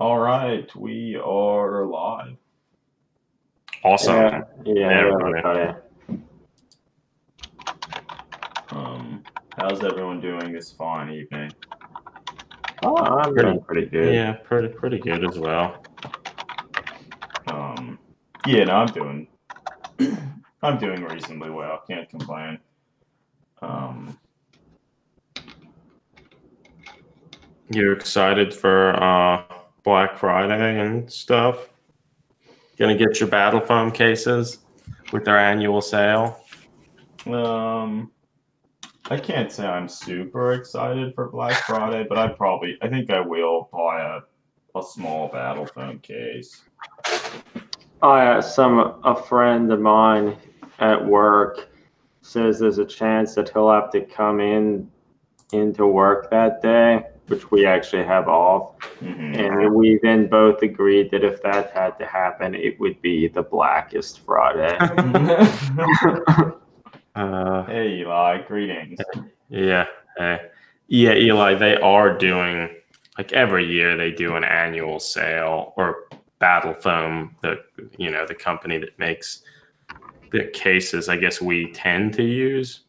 All right, we are live. Awesome. Yeah, everybody. How's everyone doing this fine evening? I'm doing pretty good. Yeah, pretty good as well. Yeah, no, I'm doing reasonably well. Can't complain. You excited for Black Friday and stuff? Gonna get your battle foam cases with their annual sale? I can't say I'm super excited for Black Friday, but I think I will buy a small battle phone case. A friend of mine at work says there's a chance that he'll have to come into work that day, which we actually have off. Mm-hmm. And we then both agreed that if that had to happen, it would be the Blackest Friday. Hey Eli, greetings. Yeah, yeah, Eli. They are doing every year. They do an annual sale, or Battle Foam, the company that makes the cases. I guess we tend to use.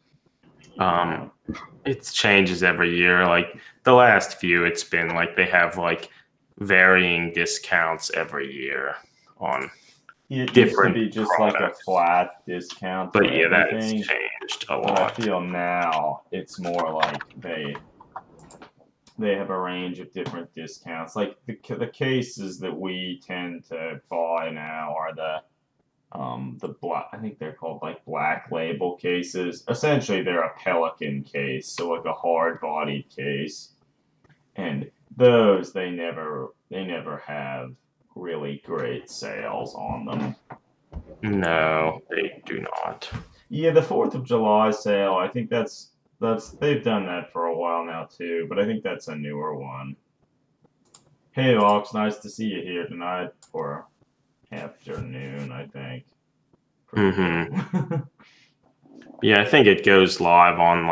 It changes every year. Like the last few, it's been they have varying discounts every year on. It different used to be just products. like a flat discount. But yeah, that's changed a lot. I feel now it's more like they have a range of different discounts. Like the cases that we tend to buy now are the black. I think they're called black label cases. Essentially, they're a Pelican case, so like a hard bodied case, and those they never have really great sales on them. No, they do not. Yeah, the 4th of July sale, I think that's they've done that for a while now too, but I think that's a newer one. Hey Ox, nice to see you here tonight for afternoon, I think. Mm-hmm. Yeah, I think it goes live on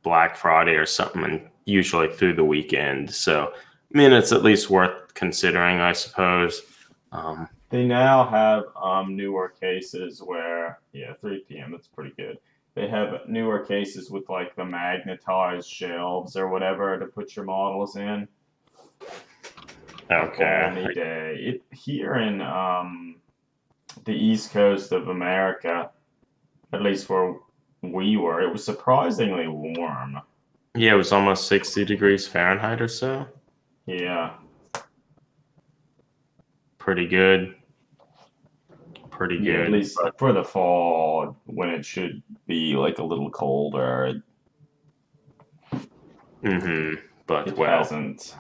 Black Friday or something, and usually through the weekend. So, I mean, it's at least worth considering, I suppose. They now have newer cases where 3 p.m. That's pretty good. They have newer cases with the magnetized shelves or whatever to put your models in. Okay. Day. Here in the East Coast of America, at least where we were, it was surprisingly warm. Yeah, it was almost 60 degrees Fahrenheit or so. Yeah. Pretty good. Pretty good. At least for the fall, when it should be a little colder. Mm-hmm. But it hasn't.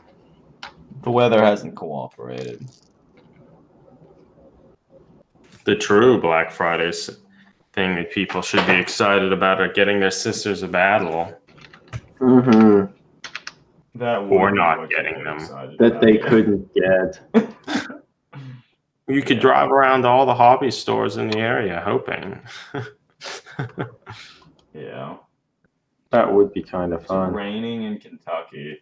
The weather hasn't cooperated. The true Black Fridays thing that people should be excited about are getting their sisters a battle. Mm-hmm. Or not getting them. That they couldn't get. You could drive around all the hobby stores in the area hoping. Yeah. That would be kind of fun. It's raining in Kentucky.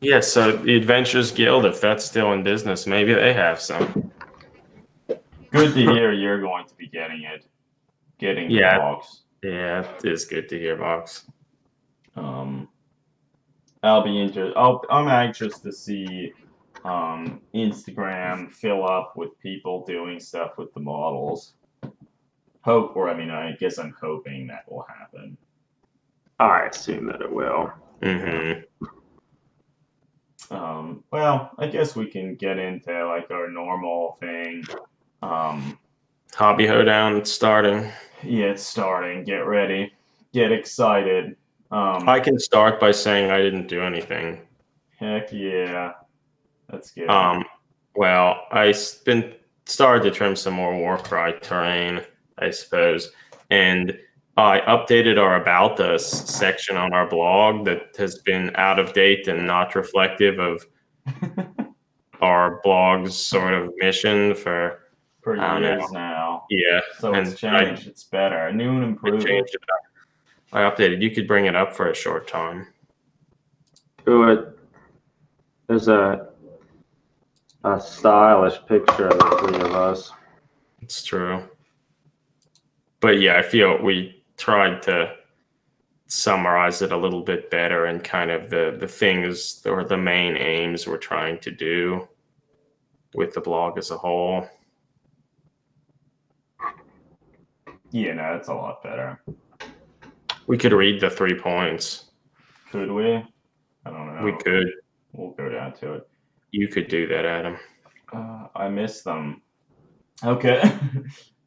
Yeah, so the Adventures Guild, if that's still in business, maybe they have some. Good to hear you're going to be getting it. The box. Yeah, it is good to hear, Box. I'll be interested. I'm anxious to see Instagram fill up with people doing stuff with the models. I guess I'm hoping that will happen. I assume that it will. Mm-hmm. Well, I guess we can get into our normal thing. Hobby Hoedown, it's starting. Yeah, it's starting. Get ready. Get excited. I can start by saying I didn't do anything. Heck yeah. That's good. Well, I started to trim some more Warcry terrain, I suppose, and I updated our About Us section on our blog that has been out of date and not reflective of our blog's sort of mission for years now. Yeah. So it's changed. It's better. New and improved. I updated. You could bring it up for a short time. Good. There's a a stylish picture of the three of us. It's true. But yeah, I feel we tried to summarize it a little bit better and kind of the things or the main aims we're trying to do with the blog as a whole. Yeah, no, that's a lot better. We could read the 3 points. Could we? I don't know. We could. We'll go down to it. You could do that, Adam. I miss them. Okay.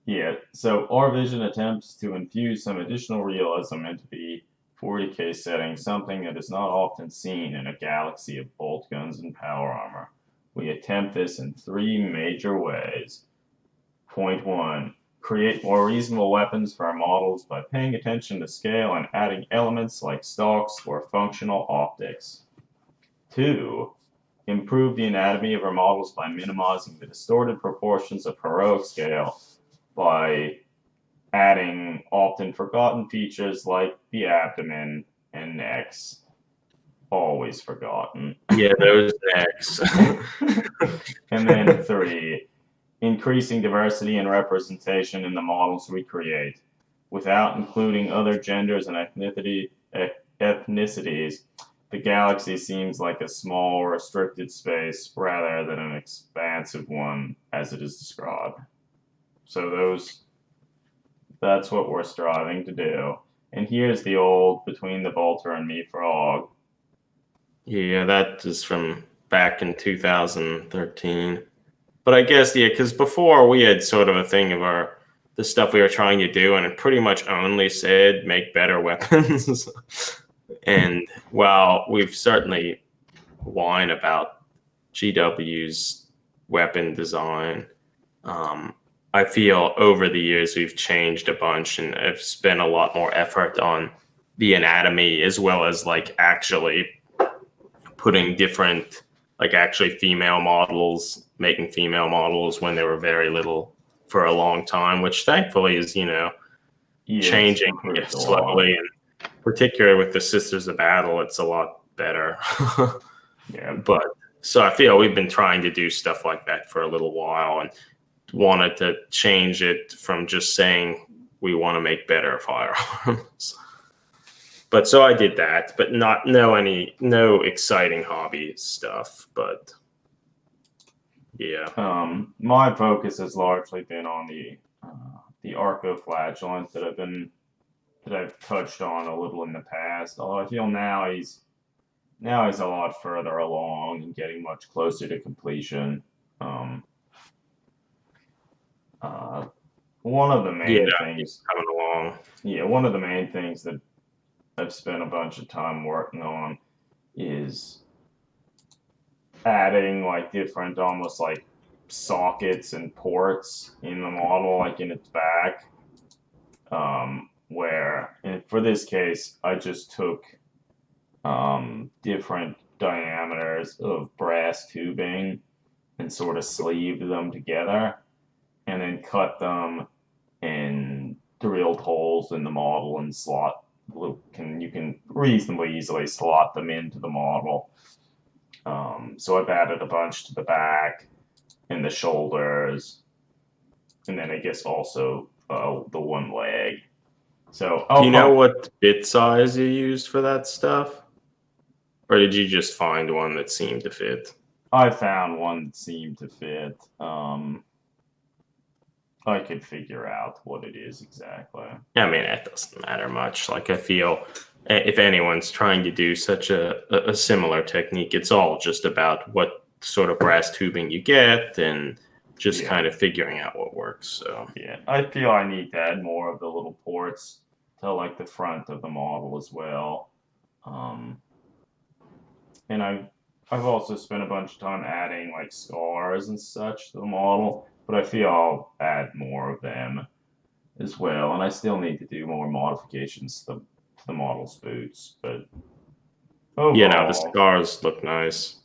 Yeah, so our vision attempts to infuse some additional realism into the 40K setting, something that is not often seen in a galaxy of bolt guns and power armor. We attempt this in 3 major ways. Point 1. Create more reasonable weapons for our models by paying attention to scale and adding elements like stocks or functional optics. 2. Improve the anatomy of our models by minimizing the distorted proportions of heroic scale by adding often forgotten features like the abdomen and necks. Always forgotten. Yeah, those necks. And then 3, increasing diversity and representation in the models we create. Without including other genders and ethnicities, the galaxy seems like a small, restricted space rather than an expansive one as it is described. So that's what we're striving to do. And here's the old Between the Bolter and Me frog. Yeah, that is from back in 2013. But I guess, yeah, because before we had sort of a thing of the stuff we were trying to do, and it pretty much only said make better weapons. And while we've certainly whined about GW's weapon design, I feel over the years we've changed a bunch and have spent a lot more effort on the anatomy as well as like actually putting different, like actually female models, making female models when there were very little for a long time, which thankfully is, changing slowly. And particularly with the Sisters of Battle, it's a lot better. Yeah. But so I feel we've been trying to do stuff like that for a little while and wanted to change it from just saying we want to make better firearms. But so I did that, but no exciting hobby stuff. But yeah, my focus has largely been on the arcoflagellants that I've touched on a little in the past. Although I feel now he's a lot further along and getting much closer to completion. One of the main things coming along. Yeah, one of the main things that I've spent a bunch of time working on is adding like different almost like sockets and ports in the model, like in its back. And for this case, I just took different diameters of brass tubing and sort of sleeved them together and then cut them and drilled holes in the model and you can reasonably easily slot them into the model. So I've added a bunch to the back and the shoulders, and then I guess also the one leg. So do you know what bit size you used for that stuff? Or did you just find one that seemed to fit? I found one that seemed to fit. I could figure out what it is exactly. I mean, it doesn't matter much. Like, I feel if anyone's trying to do such a similar technique, it's all just about what sort of brass tubing you get and just kind of figuring out what works. So yeah, I feel I need to add more of the little ports to like the front of the model as well. And I've also spent a bunch of time adding like scars and such to the model, but I feel I'll add more of them as well. And I still need to do more modifications to the model's boots, but overall, the scars look nice.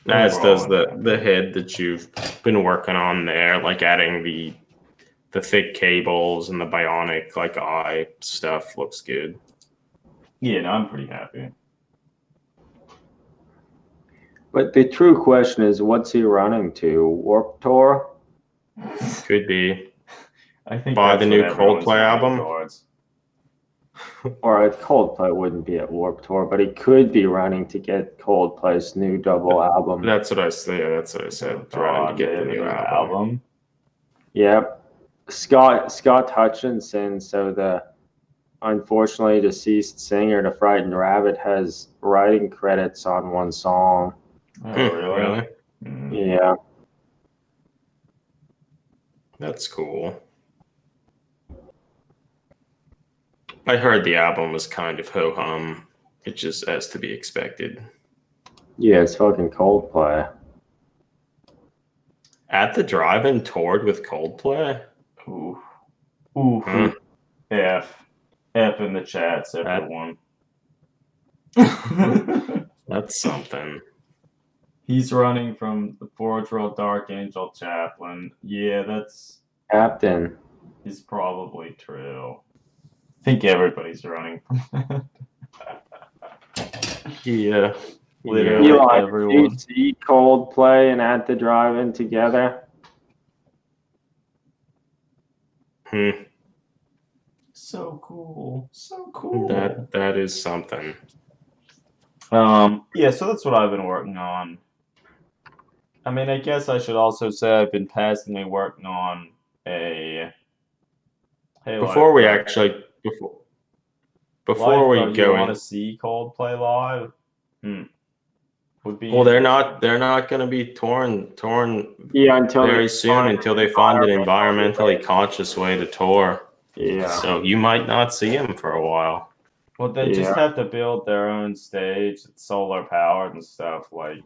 As does the head that you've been working on there, like adding the thick cables and the bionic like eye stuff looks good. Yeah, no, I'm pretty happy. But the true question is, what's he running to? Warped Tour? Could be. I think Buy that's the what new everyone's Coldplay running album? towards. Or Coldplay wouldn't be at Warped Tour, but he could be running to get Coldplay's new double album. That's what I said. Yeah, that's what I said. Trying to They get have the a new new album. Yep. Scott Hutchinson, so the unfortunately deceased singer to Frightened Rabbit, has writing credits on one song. Oh, really? Yeah. That's cool. I heard the album was kind of ho-hum. It just as to be expected. Yeah, it's fucking Coldplay. At the Drive-In toured with Coldplay? Ooh. Ooh. Hmm. F in the chats, everyone. That's something. He's running from the Forge World Dark Angel Chaplain. Yeah, that's Captain. is probably true. I think everybody's running from that. Yeah. Literally Eli, everyone. did you see Coldplay and At the Drive-In together? So cool. So cool. That is something. Yeah, so that's what I've been working on. I mean, I guess I should also say I've been passively working on a Before we Lifeguard. actually Lifeguard, go you in, want to see Coldplay live? Would be well, they're not going to be torn Yeah, until very soon until they find an environmentally conscious way to tour. Yeah. So you might not see them for a while. Well, they just have to build their own stage that's solar powered and stuff like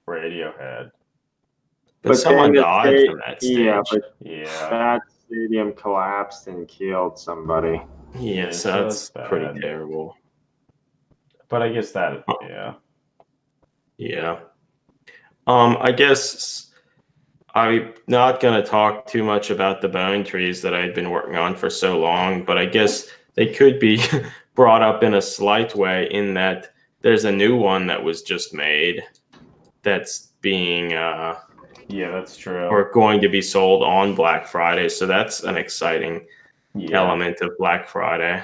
Radiohead. But someone died from that stage. Yeah, but Yeah. that stadium collapsed and killed somebody. Yeah, so that's pretty terrible. But I guess that, yeah. Yeah. I guess I'm not going to talk too much about the bone trees that I've been working on for so long, but I guess they could be brought up in a slight way in that there's a new one that was just made that's being yeah, that's true. or going to be sold on Black Friday. So that's an exciting element of Black Friday.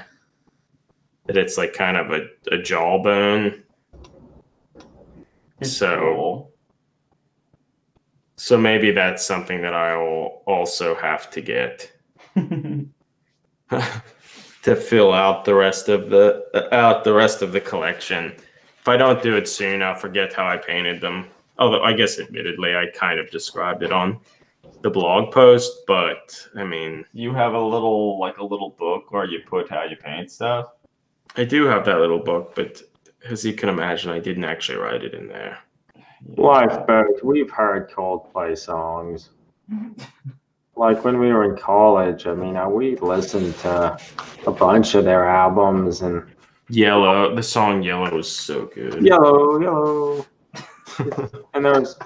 That it's like kind of a jawbone. It's cool. So maybe that's something that I will also have to get to fill out the rest of the collection. If I don't do it soon, I'll forget how I painted them. Although I guess admittedly I kind of described it on the blog post, but I mean, you have a little book where you put how you paint stuff. I do have that little book, but as you can imagine, I didn't actually write it in there. Lifeboat, we've heard Coldplay songs. Like when we were in college, I mean, we listened to a bunch of their albums and Yellow, the song Yellow was so good. Yellow. And there was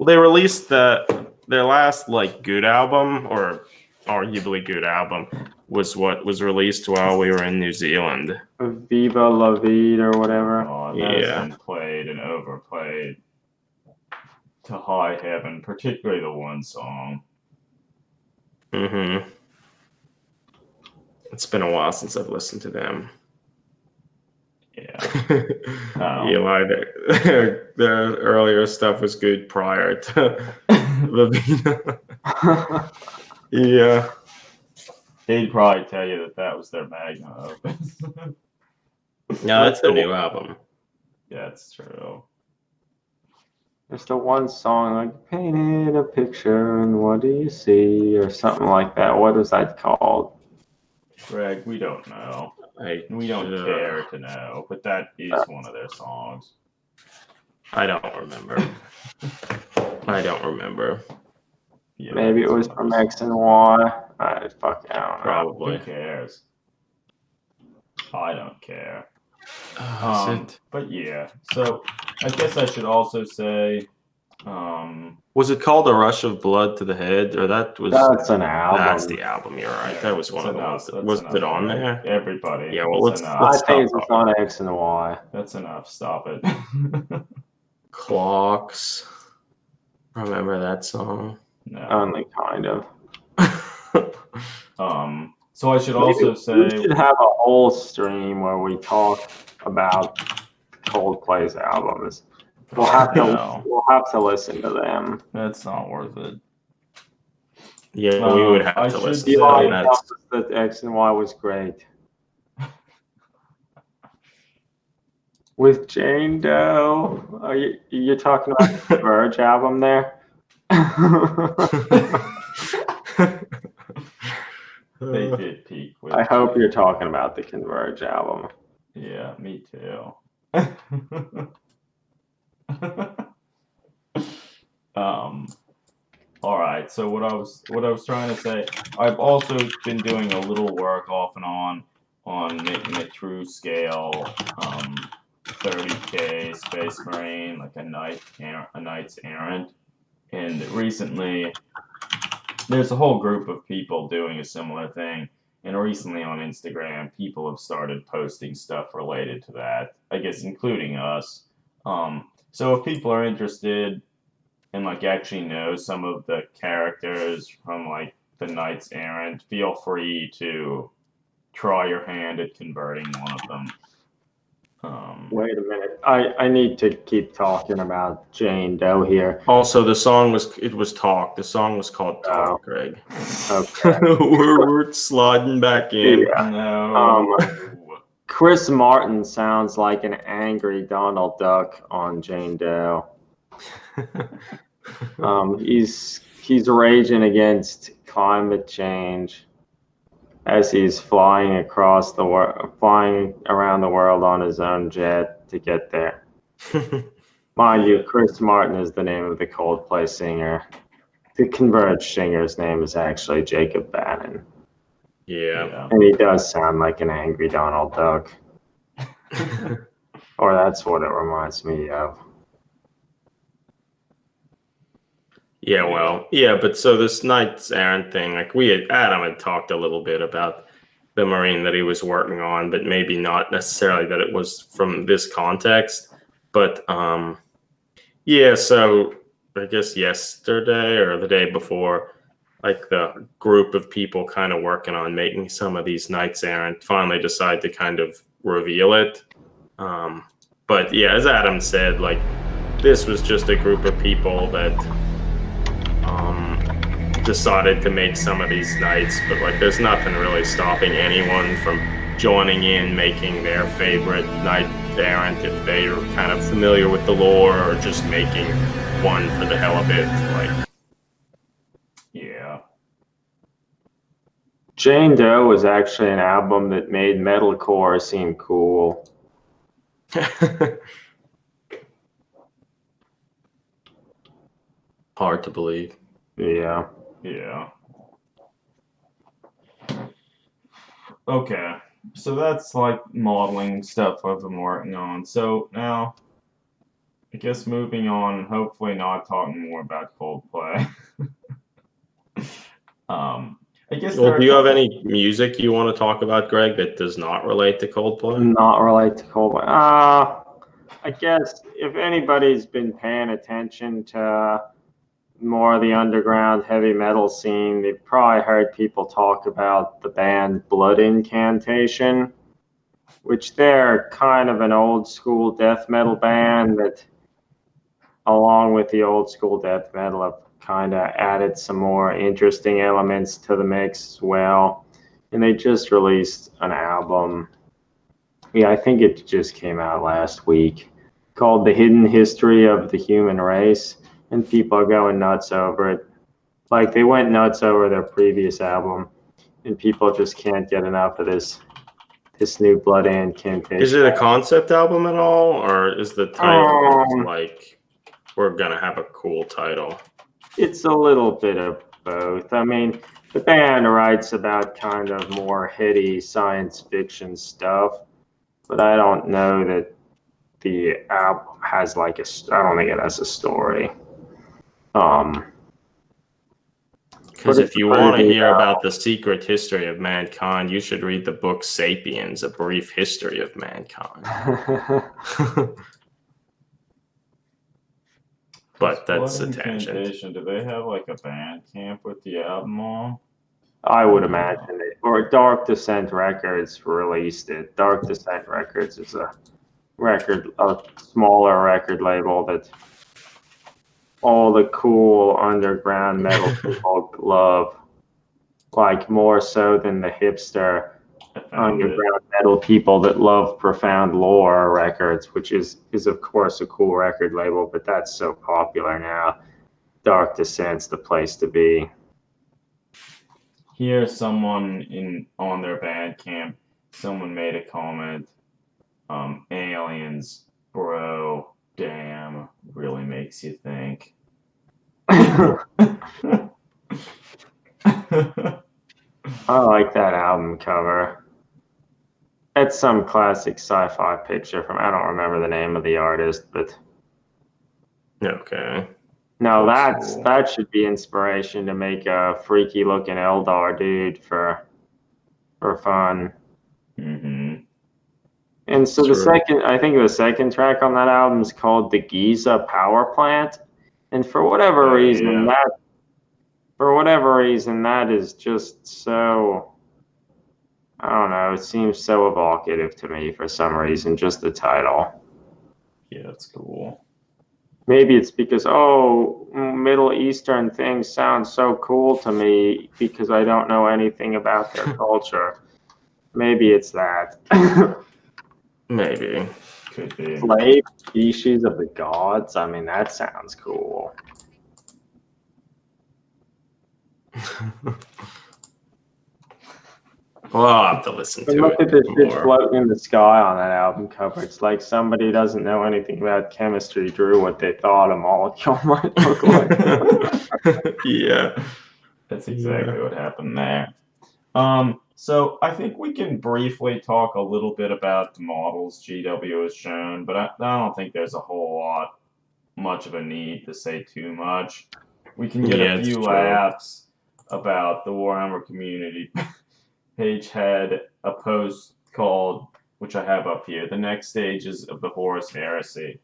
they released their last like good album, or arguably good album, was what was released while we were in New Zealand. Viva La Vida or whatever. Oh, that's been played and overplayed to high heaven, particularly the one song. Mm-hmm. It's been a while since I've listened to them. Yeah. Eli, the earlier stuff was good prior to Lavina. Yeah. They'd probably tell you that was their magnum opus. No, that's their new album. Yeah, that's true. There's the one song like painted a picture and what do you see or something like that. What was that called? Greg, we don't know. We don't care to know, but that is one of their songs. I don't remember. Yeah, maybe it was from X and Y. I don't know. Probably. Who cares? I don't care. But yeah, so I guess I should also say, was it called A Rush of Blood to the Head, or that's an album? That's the album. You're right. That was one of the ones. Was it on there? Everybody. Yeah. Well, let's I think it's on X and Y. That's enough. Stop it. Clocks. Remember that song? No. Only kind of. So I should Maybe also we say should have a whole stream where we talk about Coldplay's albums. We'll have to No. listen to them. That's not worth it. Yeah, we would have I to should listen say- to Eli that. tells us that X and Y was great. With Jane Doe. Are you're talking about the Converge album there? They did peak with I hope you're talking about the Converge album. Yeah, me too. All right. So what I was trying to say, I've also been doing a little work off and on making a true scale 30K Space Marine, like a Knight's Errant, and recently there's a whole group of people doing a similar thing. And recently on Instagram, people have started posting stuff related to that, I guess, including us. So if people are interested and like actually know some of the characters from like the Knights Errant, feel free to try your hand at converting one of them. Wait a minute. I need to keep talking about Jane Doe here. Also, the song was Talk. The song was called Talk, Oh. Greg. Okay. we're sliding back in. Yeah. No. Chris Martin sounds like an angry Donald Duck on Jane Doe. He's raging against climate change as he's flying around the world on his own jet to get there. Mind you, Chris Martin is the name of the Coldplay singer. The Converge singer's name is actually Jacob Bannon. Yeah. And he does sound like an angry Donald Duck. Or that's what it reminds me of. Yeah, well, yeah, but so this Knights Errant thing, like Adam had talked a little bit about the Marine that he was working on, but maybe not necessarily that it was from this context. But yeah, so I guess yesterday or the day before, like the group of people kind of working on making some of these Knights Errant finally decide to kind of reveal it. But yeah, as Adam said, like this was just a group of people that decided to make some of these knights, but like there's nothing really stopping anyone from joining in, making their favorite Knight Errant if they're kind of familiar with the lore, or just making one for the hell of it. Like, Yeah. Jane Doe was actually an album that made metalcore seem cool. hard to believe. Yeah. Yeah. Okay. So that's like modeling stuff I've been working on. So now, I guess moving on, hopefully not talking more about Coldplay. I guess. Well, do you have any music you want to talk about, Greg, that does not relate to Coldplay? Not relate to Coldplay. I guess if anybody's been paying attention to more of the underground heavy metal scene, they've probably heard people talk about the band Blood Incantation, which they're kind of an old school death metal band that, along with the old school death metal, have kind of added some more interesting elements to the mix as well. And they just released an album. Yeah, I think it just came out last week, called The Hidden History of the Human Race. And people are going nuts over it. Like they went nuts over their previous album, and people just can't get enough of this new Blood Incantation. Is it a concept album at all, or is the title just like we're gonna have a cool title? It's a little bit of both. I mean, the band writes about kind of more heady science fiction stuff, but I don't know that the album has like I don't think it has a story. Because But if you it's want to pretty, hear about the secret history of mankind, you should read the book Sapiens, A Brief History of Mankind. But that's a Blood tangent. Incantation, do they have like a band camp with the album on? I would imagine it. Or Dark Descent Records released it. Dark Descent Records is a smaller record label that all the cool underground metal people love, like more so than the hipster underground metal people that love Profound Lore Records, which is of course a cool record label, but that's so popular now. Dark Descent's the place to be. Here, someone on their Bandcamp, someone made a comment. Aliens, bro, damn, really makes you think. I like that album cover. It's some classic sci-fi picture from, I don't remember the name of the artist, but Okay. no, That's cool. that should be inspiration to make a freaky looking Eldar dude for fun. Mm-hmm. And so I think the second track on that album is called The Giza Power Plant. And for whatever reason, that is just so, I don't know, it seems so evocative to me for some reason, just the title. Yeah, that's cool. Maybe it's because, Middle Eastern things sound so cool to me because I don't know anything about their culture. Maybe it's that. Maybe. Could be. Slave species of the gods? I mean, that sounds cool. Well, I'll have to listen to Look it at this shit more. floating in the sky on that album cover. It's like somebody who doesn't know anything about chemistry drew what they thought a molecule might look like. Yeah. That's exactly what happened there. So I think we can briefly talk a little bit about the models GW has shown, but I don't think there's a whole lot, much of a need to say too much. We can get a few laughs about the Warhammer community. Page had a post called, which I have up here, The Next Stages of the Horus Heresy.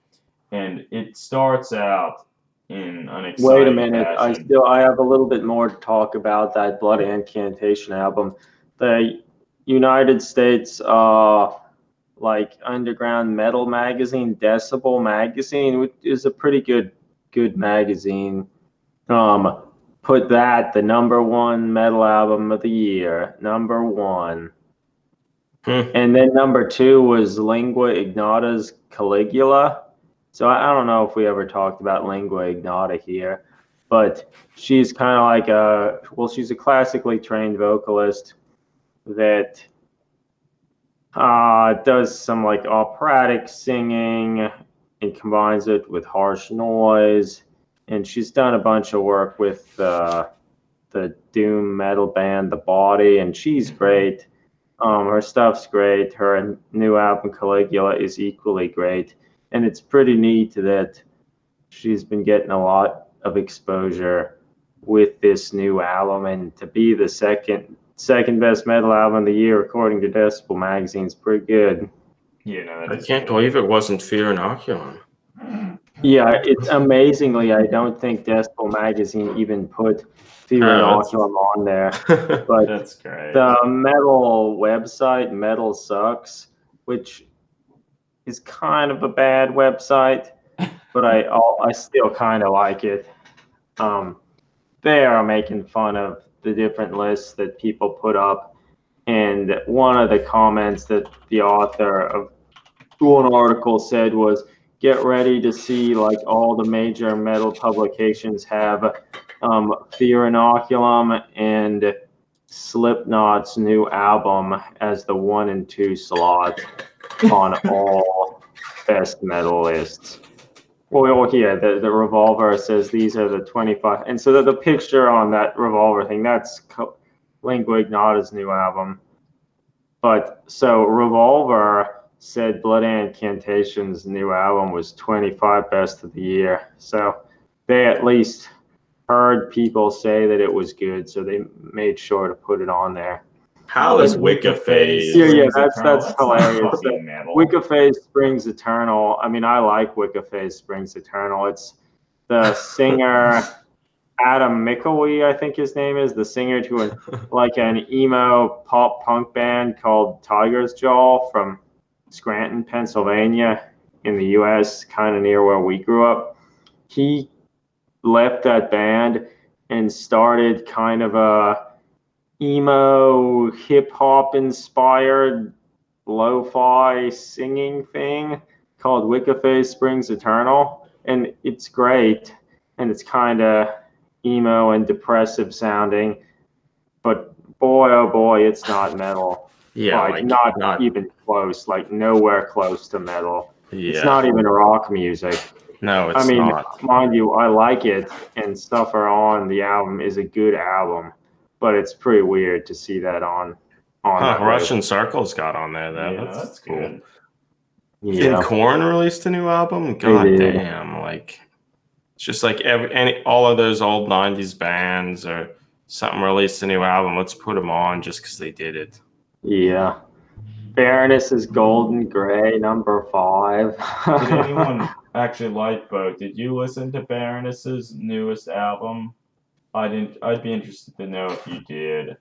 And it starts out in an exciting Wait a minute, fashion. I have a little bit more to talk about that Blood Incantation album. The United States like underground metal magazine, Decibel magazine, which is a pretty good magazine. Put that the #1 metal album of the year, #1. And then #2 was Lingua Ignata's Caligula. So I don't know if we ever talked about Lingua Ignata here, but she's kind of like she's a classically trained vocalist that does some like operatic singing and combines it with harsh noise. And she's done a bunch of work with the doom metal band The Body, and she's great. Her stuff's great. Her new album Caligula is equally great, and it's pretty neat that she's been getting a lot of exposure with this new album, and to be the second best metal album of the year according to Decibel magazine is pretty good. Yeah, no, I can't believe it wasn't Fear Inoculum. Yeah, it's amazingly, I don't think Decibel magazine even put Fear Inoculum on there. But that's great. The metal website, Metal Sucks, which is kind of a bad website, but I still kind of like it. They are making fun of the different lists that people put up, and one of the comments that the author of one article said was, get ready to see like all the major metal publications have Fear Inoculum and Slipknot's new album as the 1 and 2 slot on all best metal lists. Well, yeah, the Revolver says these are the 25, and so the picture on that Revolver thing, that's Lingua Ignata's new album. But so Revolver said Blood Incantation's new album was 25 best of the year. So they at least heard people say that it was good, so they made sure to put it on there. How is Wicca Phase? Yeah, that's hilarious. Wicca Phase Springs Eternal. I mean, I like Wicca Phase Springs Eternal. the singer Adam Mickley, I think his name is, the singer to an emo pop punk band called Tiger's Jaw from Scranton, Pennsylvania, in the U.S., kind of near where we grew up. He left that band and started kind of a emo hip hop inspired lo-fi singing thing called Wiccaface Springs Eternal, and it's great, and it's kind of emo and depressive sounding, but boy oh boy, it's not metal. Yeah, like not even close, like nowhere close to metal. Yeah. It's not even rock music. No, it's not. Mind you, I like it, and Suffer On, the album, is a good album, but it's pretty weird to see that on that Russian Circles got on there though. Yeah, that's cool. good. Yeah. And Korn released a new album. God damn! Like, it's just like all of those old '90s bands or something released a new album. Let's put them on just because they did it. Yeah. Baroness's Golden Gray, number 5. Did anyone actually like both? Did you listen to Baroness's newest album? I didn't. I'd be interested to know if you did,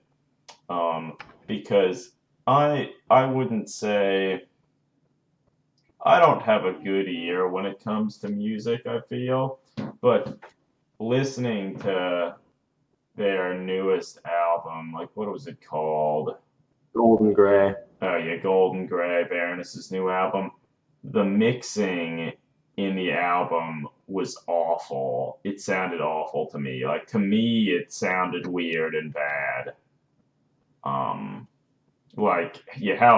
because I wouldn't say I don't have a good ear when it comes to music. I feel, but listening to their newest album, like what was it called? Golden Gray. Oh yeah, Golden Gray, Baroness's new album. The mixing in the album was awful. It sounded awful to me. Like to me, it sounded weird and bad. How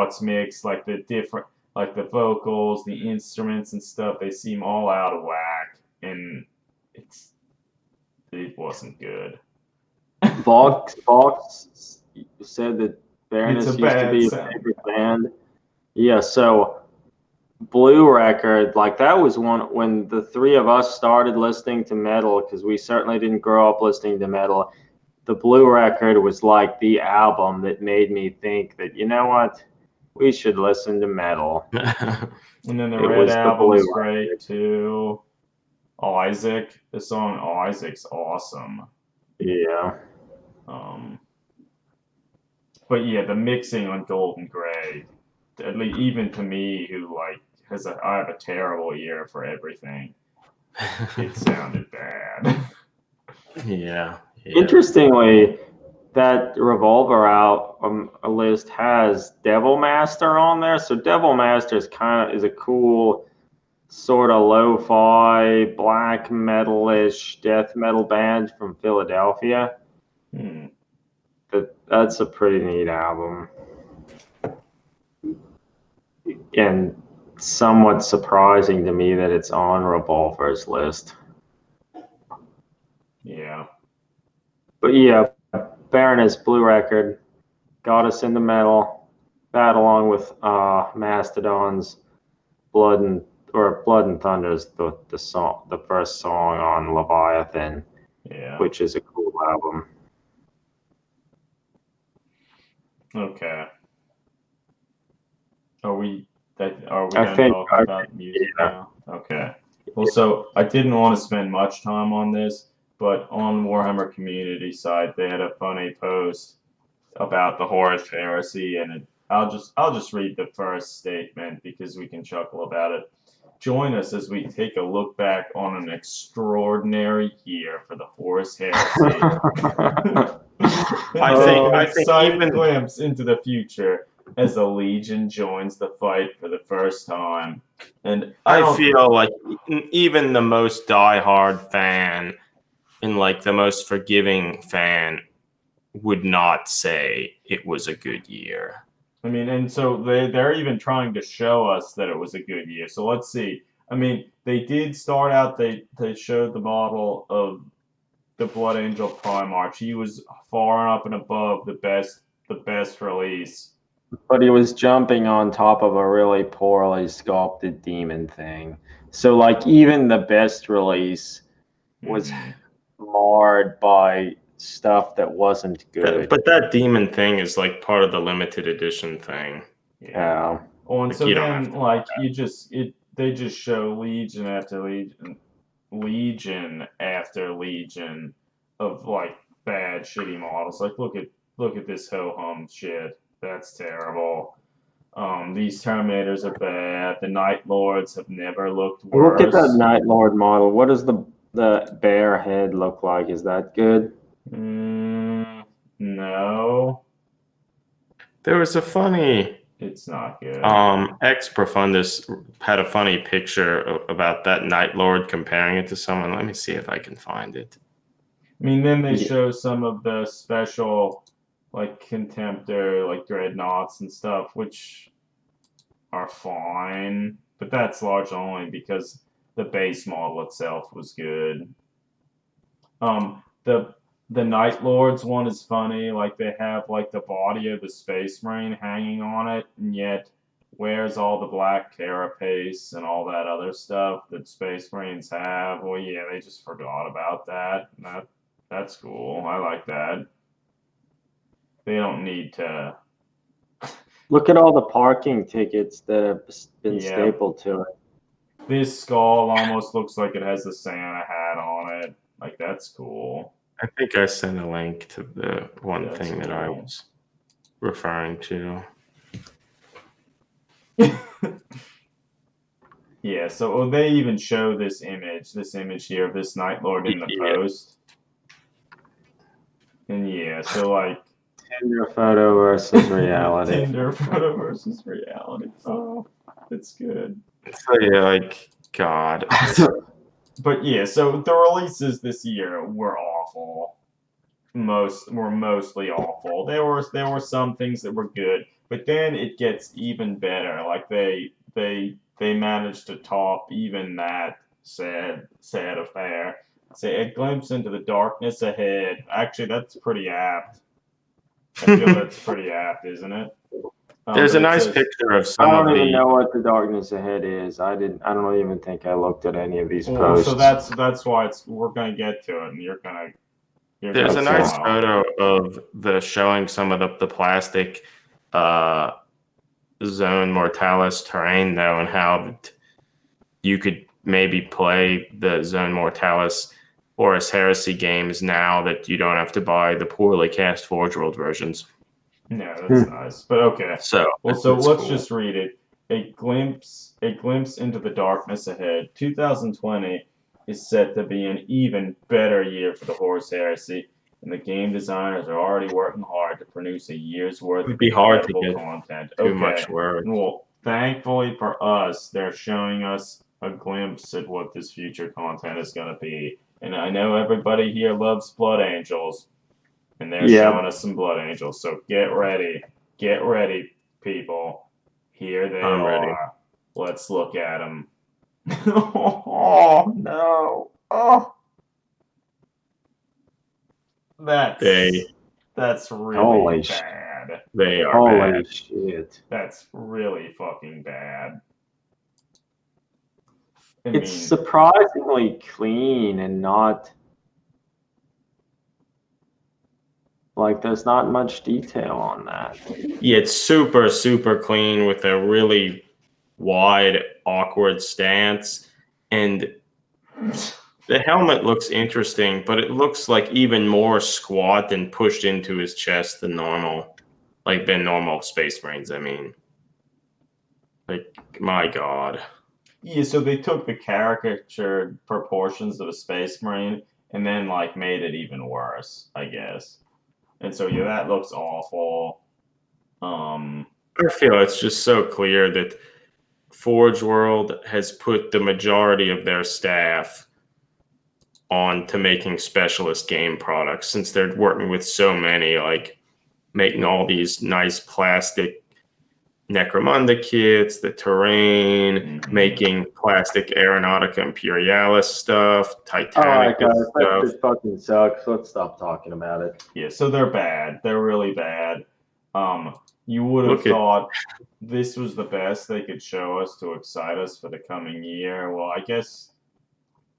it's mixed, like the different, like the vocals, the instruments and stuff, they seem all out of whack, and it wasn't good. Vox said that Baroness used to be a favorite band. Yeah, so Blue Record, like that was one when the three of us started listening to metal, because we certainly didn't grow up listening to metal. The Blue Record was like the album that made me think that, you know what, we should listen to metal. And then the Red album's great too. Isaac, the song Isaac's awesome. Yeah. But yeah, the mixing on Golden Gray, at least even to me, who like I have a terrible ear for everything, it sounded bad. Yeah. Interestingly, that Revolver list has Devil Master on there. So Devil Master is a cool sort of lo-fi black metal-ish death metal band from Philadelphia. That's a pretty neat album, and somewhat surprising to me that it's on Revolver's list. Yeah. But yeah, Baroness, Blue Record, got us into metal. That, along with Mastodon's Blood and Thunder's the song, the first song on Leviathan, which is a cool album. Okay. Are we done talking about music now? Okay. Well, so I didn't want to spend much time on this, but on Warhammer community side, they had a funny post about the Horus Heresy, and I'll just read the first statement because we can chuckle about it. Join us as we take a look back on an extraordinary year for the Horus Heresy. I think an exciting glimpse into the future as the Legion joins the fight for the first time. And I feel like even the most diehard fan and like the most forgiving fan would not say it was a good year. I mean, and so they're even trying to show us that it was a good year. So let's see. I mean, they did start out, they showed the model of the Blood Angel Primarch. He was far up and above the best release. But he was jumping on top of a really poorly sculpted demon thing. So like even the best release was marred by stuff that wasn't good. But that demon thing is like part of the limited edition thing. Yeah. Oh, and so then like they just show Legion after Legion legion after legion of like bad, shitty models. Like look at this ho hum shit. That's terrible. These Terminators are bad. The Night Lords have never looked worse. Look at that Night Lord model. What does the bear head look like? Is that good? No, There was a funny it's not good. Ex Profundus had a funny picture about that Night Lord comparing it to someone. Let me see if I can find it. I mean, then they show some of the special, like Contemptor, like Dreadnoughts and stuff, which are fine, but that's largely only because the base model itself was good. The Night Lords one is funny. Like they have like the body of the Space Marine hanging on it, and yet where's all the black carapace and all that other stuff that Space Marines have? Well, yeah, they just forgot about that. That's cool. I like that. They don't need to. Look at all the parking tickets that have been Yeah. stapled to it. This skull almost looks like it has a Santa hat on it. Like that's cool. I think I sent a link to the one That's thing that I cool. was referring to. Yeah, so they even show this image here of this Night Lord in the Yeah. post. And yeah, so like Tinder photo versus reality. Tinder photo versus reality. Oh, that's good. So yeah, like God. But yeah, so the releases this year were awful. Were mostly awful. There were some things that were good, but then it gets even better. Like they managed to top even that sad affair. Say a glimpse into the darkness ahead. Actually, that's pretty apt. I feel that's pretty apt, isn't it? There's a But it nice says- picture of I some of don't even the. know what the darkness ahead is. I don't even think I looked at any of these Well, posts. so that's why we're gonna get to it, and you're There's a gonna nice smile. photo of the showing some of the plastic Zone Mortalis terrain though, and how you could maybe play the Zone Mortalis Horus Heresy games now that you don't have to buy the poorly cast Forge World versions. No, that's nice. But okay. So Let's cool. just read it. A glimpse into the darkness ahead. 2020 is set to be an even better year for the Horus Heresy, and the game designers are already working hard to produce a year's worth It'd of be hard to incredible get content. too Okay. much work. Well, thankfully for us, they're showing us a glimpse at what this future content is going to be. And I know everybody here loves Blood Angels, and they're showing us some Blood Angels. So get ready, people. Here they I'm are. ready. Let's look at them. Oh no! Oh, that's really Holy bad. They are Holy bad. shit. That's really fucking bad. It's surprisingly clean and not like there's not much detail on that. Yeah, it's super, super clean with a really wide, awkward stance. And the helmet looks interesting, but it looks like even more squat and pushed into his chest than normal. Like than normal Space Marines, I mean. Like, my God. Yeah, so they took the caricatured proportions of a Space Marine and then like made it even worse, I guess. And so yeah, that looks awful. I feel it's just so clear that Forge World has put the majority of their staff on to making specialist game products, since they're working with so many, like making all these nice plastic Necromunda kits, the terrain, making plastic Aeronautica Imperialis stuff, Titanicus Alright guys, stuff. that shit fucking sucks. Let's stop talking about it. Yeah, so they're bad. They're really bad. You would have thought this was the best they could show us to excite us for the coming year. Well, I guess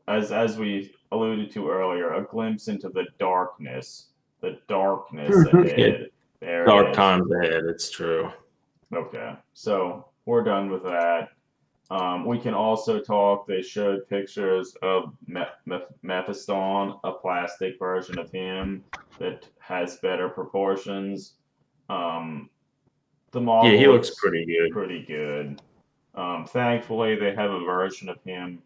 as we alluded to earlier, a glimpse into the darkness ahead. There Dark it is. times ahead, it's true. Okay, so we're done with that. We can also talk. They showed pictures of Mephiston, a plastic version of him that has better proportions. The model he looks pretty good. Pretty good. Thankfully, they have a version of him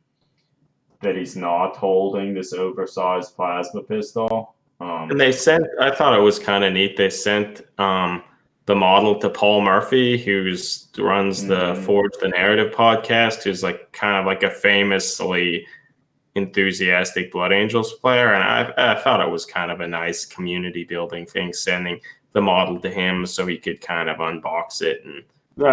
that he's not holding this oversized plasma pistol. And they sent, I thought it was kind of neat. They sent the model to Paul Murphy, who runs the Forge the Narrative podcast, who's like kind of like a famously enthusiastic Blood Angels player. And I thought it was kind of a nice community building thing, sending the model to him so he could kind of unbox it and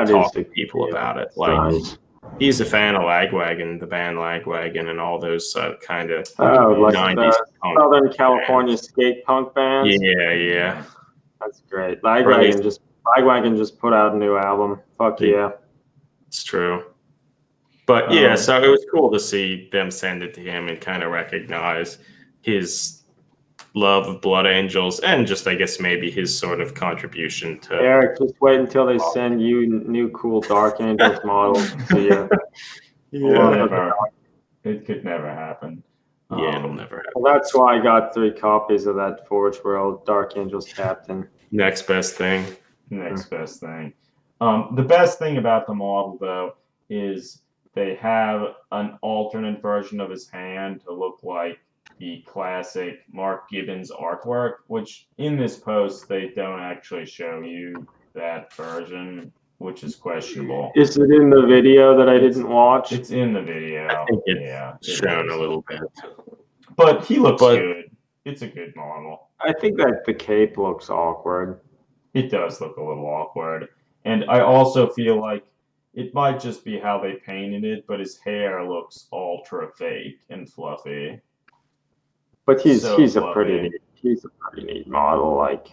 talk to people about it. Like, nice. He's a fan of Lagwagon, the band Lagwagon, and all those kind of like 90s Southern California skate punk bands. Yeah. That's great. Lagwagon just put out a new album. Fuck yeah. It's true. But yeah, so it was cool to see them send it to him and kind of recognize his love of Blood Angels and just, I guess, maybe his sort of contribution to Eric. Just wait until they send you new cool Dark Angels models to you. It could never happen. Yeah, it'll never happen. Well, that's why I got 3 copies of that Forge World Dark Angels Captain. Next best thing. Best thing. The best thing about the model, though, is they have an alternate version of his hand to look like the classic Mark Gibbons artwork, which in this post they don't actually show you that version, which is questionable. Is it in the video that I didn't watch? It's in the video. I think it's shown a little bit. But he looks good. It's a good model. I think that the cape looks awkward. It does look a little awkward. And I also feel like it might just be how they painted it, but his hair looks ultra fake and fluffy. But he's a pretty neat model. Like,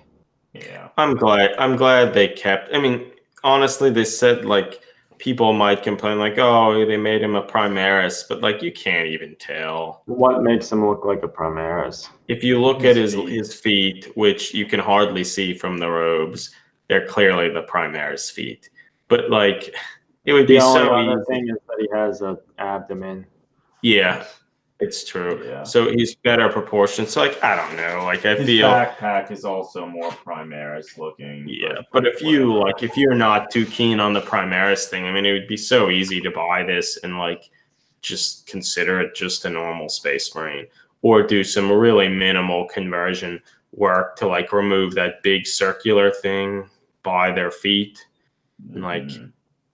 yeah, I'm glad they kept. I mean, honestly, they said like people might complain like, oh, they made him a Primaris, but like you can't even tell. What makes him look like a Primaris? If you look at his feet, which you can hardly see from the robes, they're clearly the Primaris feet. But like, it would be so easy. The only other thing is that he has an abdomen. Yeah. It's true. Yeah. So he's better proportions. So, like, I don't know. Like, I feel backpack is also more Primaris looking. Yeah, but if you're not too keen on the Primaris thing, I mean, it would be so easy to buy this and like just consider it just a normal Space Marine, or do some really minimal conversion work to like remove that big circular thing by their feet, and like.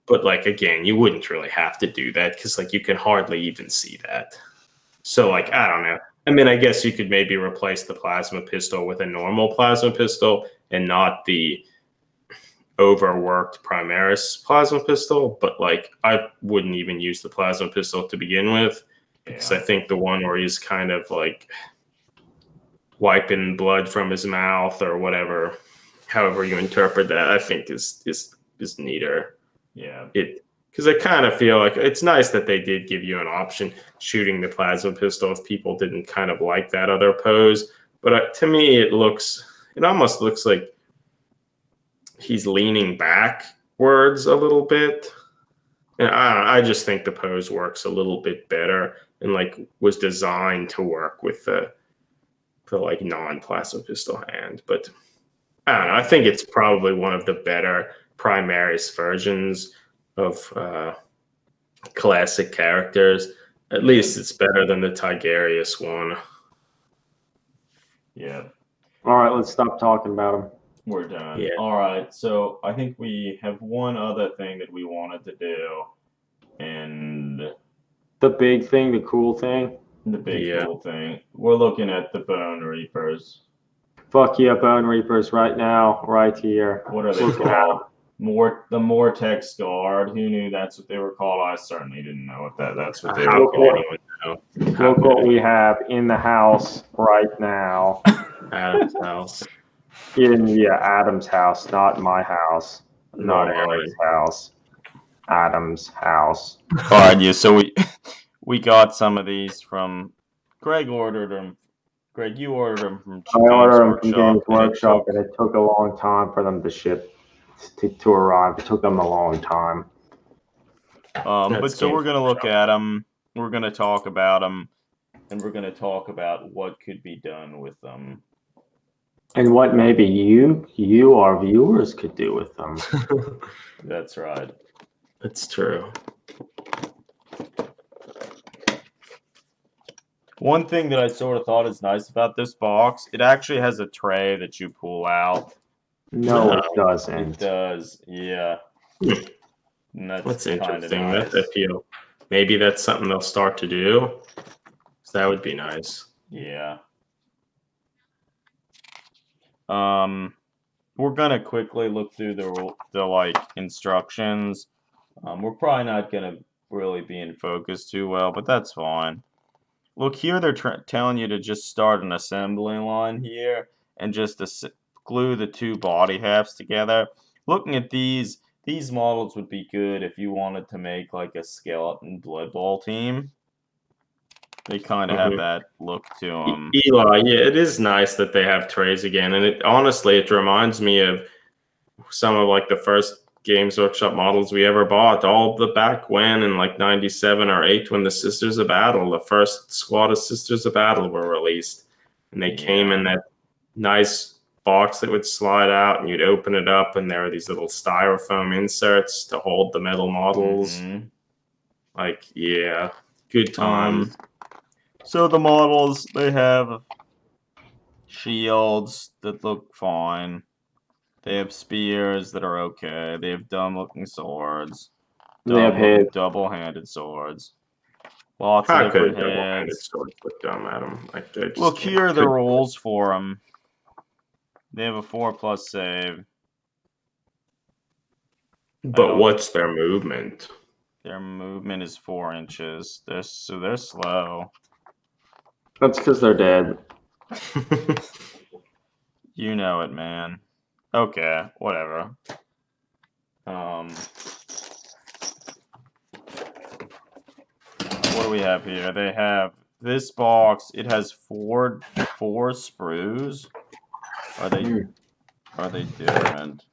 But like again, you wouldn't really have to do that because like you can hardly even see that. So, like, I don't know. I mean, I guess you could maybe replace the plasma pistol with a normal plasma pistol and not the overworked Primaris plasma pistol. But, like, I wouldn't even use the plasma pistol to begin with because I think the one where he's kind of, like, wiping blood from his mouth or whatever, however you interpret that, I think is neater. Yeah. Because I kind of feel like it's nice that they did give you an option shooting the plasma pistol if people didn't kind of like that other pose. But to me, it almost looks like he's leaning backwards a little bit. And I just think the pose works a little bit better and like was designed to work with the like non-plasma pistol hand. But I don't know. I think it's probably one of the better Primaris versions of classic characters. At least it's better than the Tigerius one. Yeah. All right, let's stop talking about him. We're done. Yeah. All right, so I think we have one other thing that we wanted to do, and the big thing, the cool thing. The big cool thing. We're looking at the Bonereapers. Fuck yeah, Bonereapers right now, right here. What are they called? The Mortex Guard. Who knew that's what they were called? I certainly didn't know that's what they were called. Look what we have in the house right now. Adam's house. Adam's house, not my house. Not Eric's house. Adam's house. All right, yeah, so we got some of these from Greg ordered them. Greg, you ordered them from Games Workshop, and it took a long time for them to ship. To arrive. It took them a long time. But so we're gonna look at them. We're gonna talk about them, and we're gonna talk about what could be done with them. And what maybe you our viewers could do with them. That's right. That's true. One thing that I sort of thought is nice about this box, it actually has a tray that you pull out. No, it It doesn't. does, yeah. And That's kind of interesting. nice. I feel maybe that's something they'll start to do. So that would be nice. Yeah. We're gonna quickly look through the like instructions. We're probably not gonna really be in focus too well, but that's fine. Look here, they're telling you to just start an assembly line here and just glue the two body halves together. Looking at these models would be good if you wanted to make like a skeleton Blood Bowl team. They kind of have that look to them. Eli, yeah, it is nice that they have trays again, and it honestly it reminds me of some of like the first Games Workshop models we ever bought. All the back when in like '97 or '8 when the Sisters of Battle, the first squad of Sisters of Battle were released, and they came in that nice box that would slide out, and you'd open it up, and there were these little styrofoam inserts to hold the metal models. Like, yeah, good times. So the models, they have shields that look fine. They have spears that are okay. They have dumb-looking swords. They have double-handed swords. Lots How of different could double-handed heads. swords look dumb at them? Like, Look, here are the rules for them. They have a 4+ save. But what's their movement? Their movement is 4 inches. They're slow. That's because they're dead. You know it, man. Okay, whatever. What do we have here? They have this box. It has four sprues. Are they different?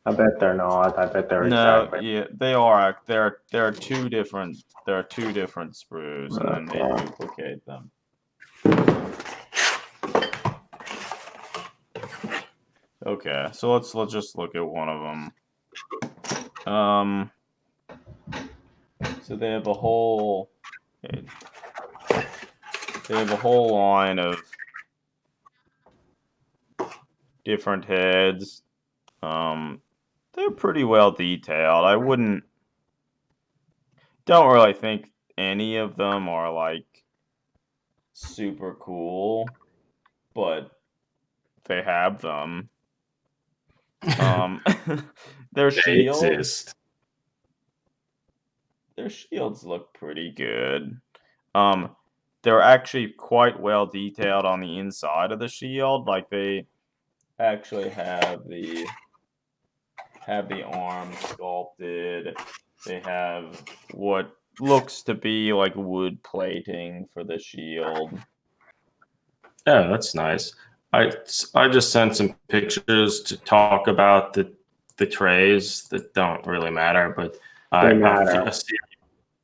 I bet they're not. I bet they're exactly. Yeah, they are. There are two different. There are two different sprues, and then they duplicate them. Okay, so let's just look at one of them. So they have a whole. Okay, they have a whole line of different heads. They're pretty well detailed. I don't really think any of them are like super cool, but they have them. Their shields. Exist. Their shields look pretty good. They're actually quite well detailed on the inside of the shield. Like they actually have the arm sculpted. They have what looks to be like wood plating for the shield. Yeah, that's nice. I just sent some pictures to talk about the trays that don't really matter, but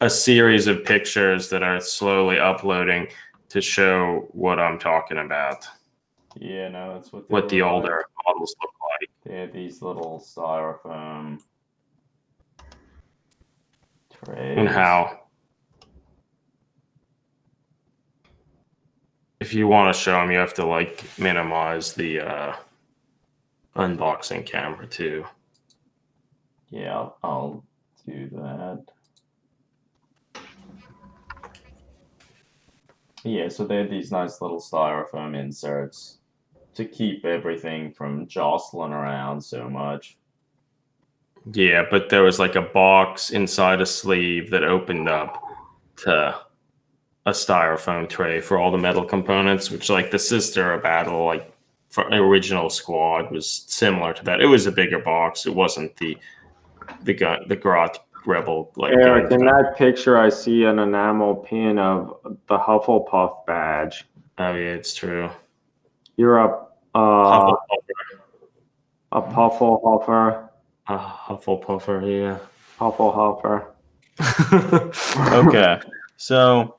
a series of pictures that are slowly uploading to show what I'm talking about. Yeah, no, that's what the older models look like. They have these little styrofoam trays. And how, if you want to show them, you have to like minimize the unboxing camera too. Yeah, I'll do that. Yeah, so they have these nice little styrofoam inserts to keep everything from jostling around so much. Yeah, but there was like a box inside a sleeve that opened up to a styrofoam tray for all the metal components, which like the Sister of Battle, like for original squad, was similar to that. It was a bigger box. It wasn't the Grot Rebel like. Eric, in that picture, I see an enamel pin of the Hufflepuff badge. Oh yeah, it's true. You're a Pufflehuffer. A Hufflepuffer, yeah. Hufflepuff. Okay, so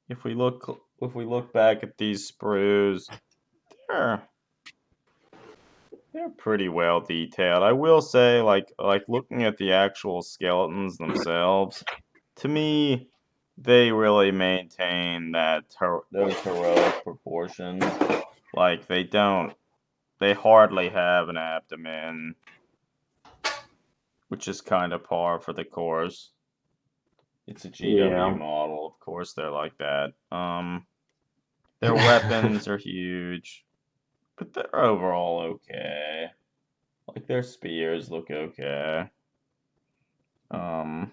if we look back at these sprues, they're they're pretty well detailed. I will say, like looking at the actual skeletons themselves, to me, they really maintain those heroic proportions. Like they hardly have an abdomen, which is kind of par for the course. It's a GW Yeah. model, of course they're like that. Their weapons are huge, but they're overall okay. Like their spears look okay. Um,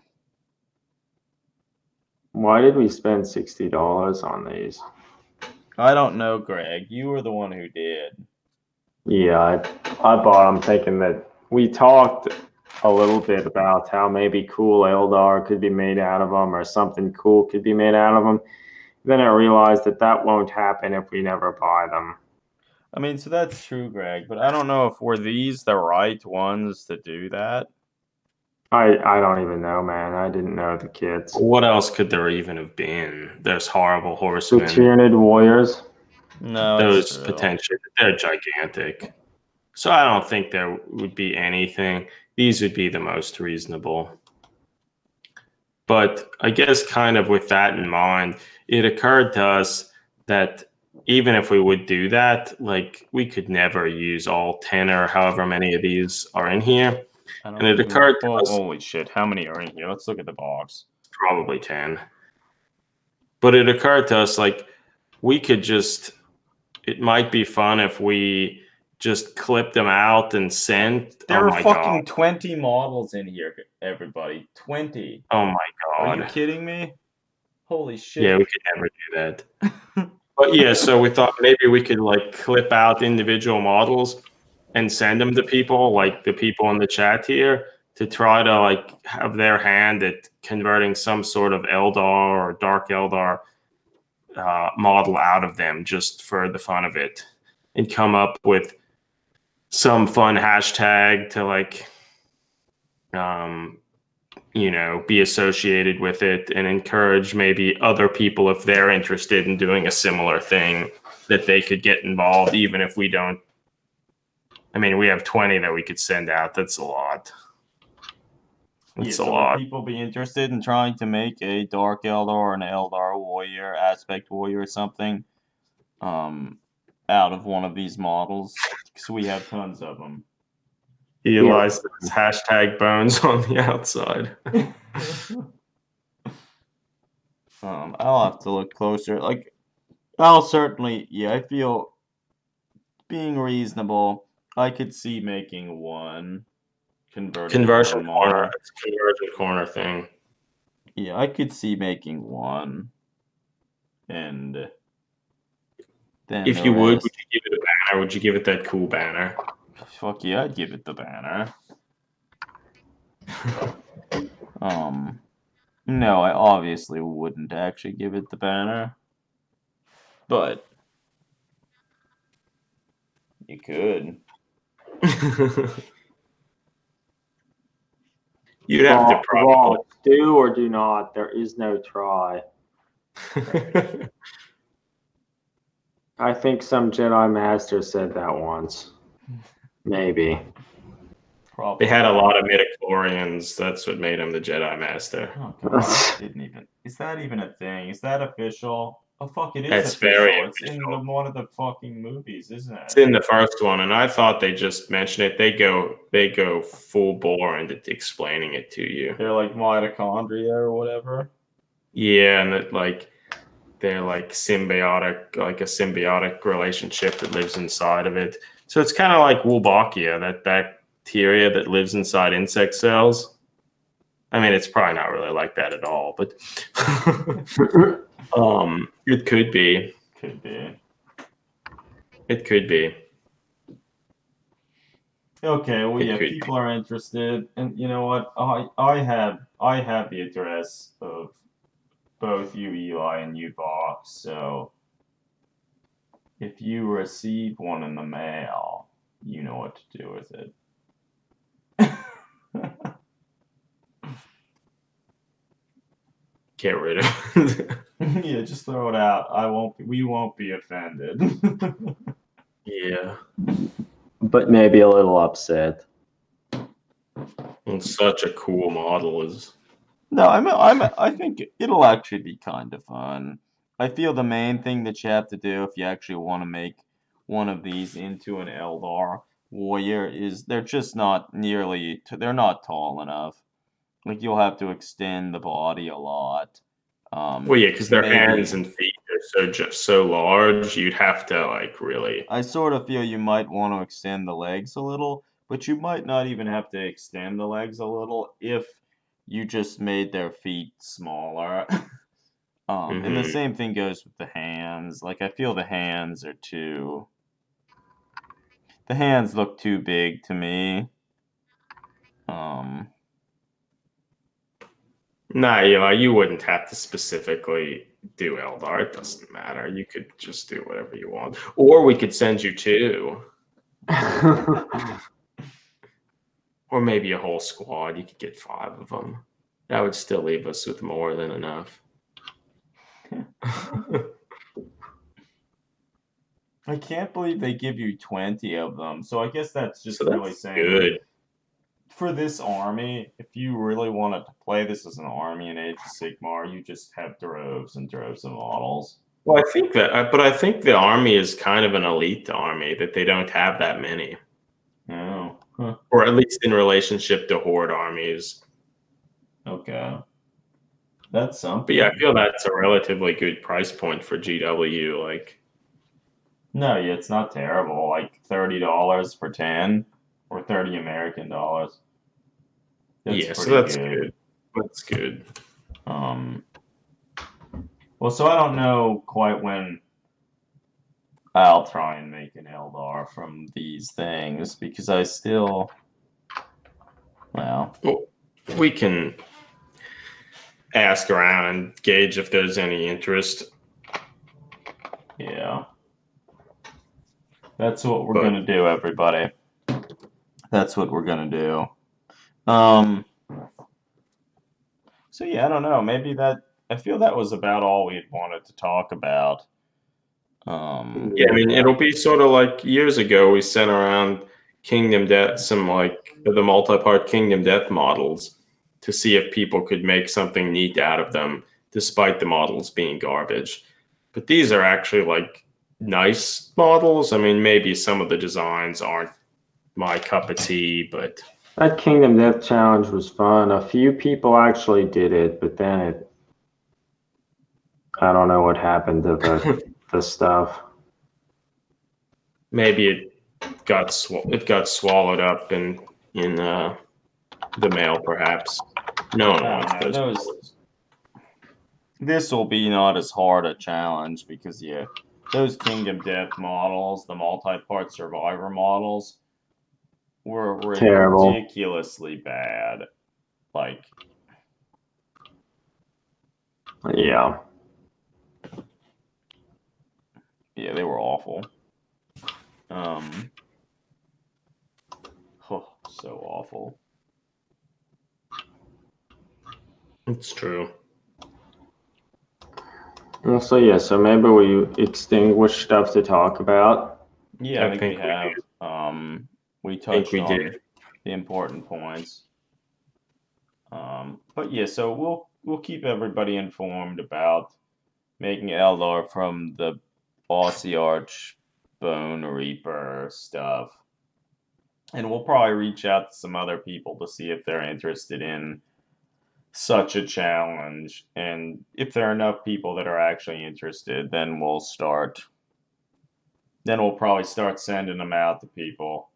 Why did we spend $60 on these? I don't know, Greg. You were the one who did. Yeah, I bought them thinking that we talked a little bit about how maybe cool Eldar could be made out of them or something cool could be made out of them. Then I realized that that won't happen if we never buy them. I mean, so that's true, Greg, but I don't know if were these the right ones to do that. I don't even know, man. I didn't know the kids. What else could there even have been? There's horrible The horsemen. Tyranid warriors. No, Those it's true. potentially, they're gigantic. So I don't think there would be anything. These would be the most reasonable. But I guess kind of with that in mind, it occurred to us that even if we would do that, like we could never use all 10 or however many of these are in here. I don't And it think occurred to oh, us holy shit, how many are in here? Let's look at the box. probably 10. But it occurred to us like we could just, it might be fun if we just clipped them out and sent. There Oh are my fucking God. 20 models in here, everybody. 20. Oh my Are you God. kidding me? Holy shit. Yeah, we could never do that. But yeah, so we thought maybe we could like clip out individual models and send them to people, like the people in the chat here, to try to like have their hand at converting some sort of Eldar or Dark Eldar model out of them just for the fun of it, and come up with some fun hashtag to like, be associated with it and encourage maybe other people, if they're interested in doing a similar thing, that they could get involved, even if we don't. I mean, we have 20 that we could send out. That's a lot. That's a so lot. would people be interested in trying to make a Dark Eldar or an Eldar warrior, aspect warrior or something, out of one of these models? Because we have tons of them. Eli says hashtag bones on the outside. I'll have to look closer. Like, I'll certainly, I feel being reasonable, I could see making one Conversion corner. model. It's a conversion corner thing. Yeah, I could see making one, and then If the you would rest. you give it a banner? Would you give it that cool banner? Fuck yeah, I'd give it the banner. No, I obviously wouldn't actually give it the banner, but you could. You'd have to probably. Do or do not. There is no try. I think some Jedi Master said that once. Maybe. Probably. They had a lot of midichlorians. That's what made him the Jedi Master. Oh god, didn't even. Is that even a thing? Is that official? Oh fuck, it is That's official. very It's in one of the fucking movies, isn't it? It's in the first one, and I thought they just mentioned it. They go full bore into explaining it to you. They're like mitochondria or whatever. Yeah, and that like they're like symbiotic, like a symbiotic relationship that lives inside of it. So it's kind of like Wolbachia, that bacteria that lives inside insect cells. I mean, it's probably not really like that at all, but it could be. Could be. It could be. Okay, well, yeah, people are interested, and you know what? I have the address of both you, Eli, and you, Box. So if you receive one in the mail, you know what to do with it. get rid of it. Yeah, just throw it out. We won't be offended. Yeah. But maybe a little upset. It's such a cool model. Is No, I think it'll actually be kind of fun. I feel the main thing that you have to do if you actually want to make one of these into an Eldar warrior is they're just not they're not tall enough. Like you'll have to extend the body a lot. Well, yeah, because their hands Maybe and feet are just so large. You'd have to like really. I sort of feel you might want to extend the legs a little, but you might not even have to extend the legs a little if you just made their feet smaller. And the Mhm. same thing goes with the hands. Like I feel the hands look too big to me. Nah, you wouldn't have to specifically do Eldar. It doesn't matter. You could just do whatever you want, or we could send you two, or maybe a whole squad. You could get 5 of them. That would still leave us with more than enough. I can't believe they give you 20 of them. So I guess that's just So really that's saying good. for this army, if you really wanted to play this as an army in Age of Sigmar, you just have droves and droves of models. Well, I think the army is kind of an elite army that they don't have that many, Oh, huh. or at least in relationship to horde armies. Okay. That's something. But yeah, I feel that's a relatively good price point for GW. Like, No, yeah, it's not terrible. Like $30 for 10 or 30 American dollars. That's yeah, so pretty that's good. good. That's good. Well, so I don't know quite when I'll try and make an Eldar from these things because I still, well, We can ask around and gauge if there's any interest. yeah. That's what we're gonna do, everybody. That's what we're gonna do. So yeah, I don't know. Maybe I feel that was about all we had wanted to talk about. Yeah, I mean, it'll be sort of like years ago we sent around Kingdom Death, some like the multi-part Kingdom Death models to see if people could make something neat out of them, despite the models being garbage. But these are actually like nice models. I mean, maybe some of the designs aren't my cup of tea, but That Kingdom Death Challenge was fun. A few people actually did it, but then I don't know what happened to the stuff. maybe it got swallowed up in the mail, perhaps. No one wants those. This will be not as hard a challenge because yeah, those Kingdom Death models, the multi-part Survivor models, were Terrible. ridiculously bad. Like, Yeah. yeah, they were awful. So awful. It's true. Well, so yeah, so maybe we extinguish stuff to talk about. Yeah, I think we we have. We touched we on did. the important points. But yeah, so we'll keep everybody informed about making Eldar from the Aussie Arch Bonereaper stuff. And we'll probably reach out to some other people to see if they're interested in such a challenge. And if there are enough people that are actually interested, then we'll probably start sending them out to people.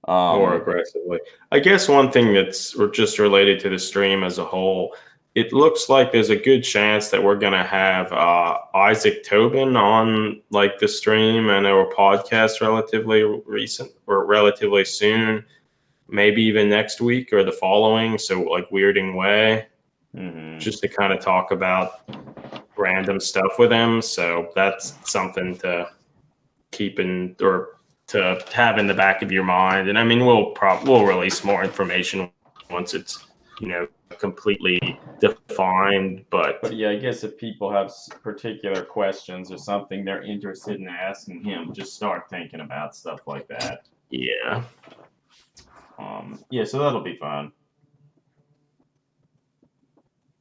More aggressively. I guess one thing that's just related to the stream as a whole, it looks like there's a good chance that we're gonna have Isaac Tobin on like the stream and our podcast relatively recent or relatively soon, maybe even next week or the following. So like Weirding Way, just to kind of talk about random stuff with him. So that's something to keep in or to have in the back of your mind. And I mean, we'll release more information once it's completely defined, but But yeah, I guess if people have particular questions or something they're interested in asking him, just start thinking about stuff like that. yeah, Yeah, so that'll be fun.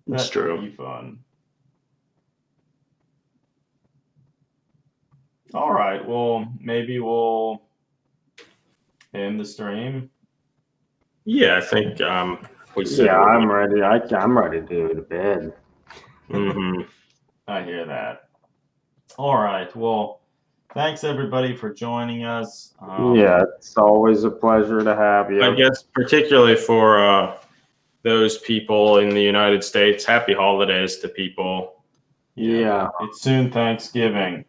it's That will true. be fun. All right, well, maybe we'll end the stream. Yeah, I think we said Yeah, what I'm ready. I'm ready to go to bed. hmm I hear that. All right, well, thanks everybody for joining us. Yeah, it's always a pleasure to have you. I guess particularly for those people in the United States, happy holidays to people. Yeah. It's soon Thanksgiving.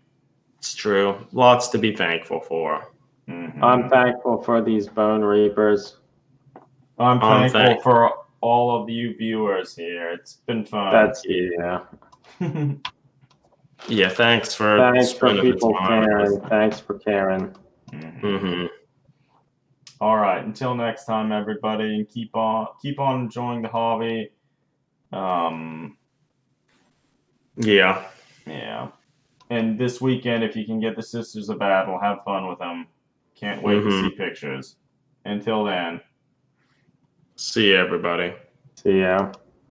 It's true. Lots to be thankful for. Mhm. I'm thankful for these Bonereapers. I'm I'm thankful for all of you viewers here. It's been fun. That's yeah. Yeah, thanks for Thanks for spending the people time with caring. us. Thanks for caring. hmm All right, until next time, everybody, and keep on enjoying the hobby. Yeah. Yeah. And this weekend, if you can get the Sisters of Battle, have fun with them. Can't wait to see pictures. Until then. See you, everybody. See ya.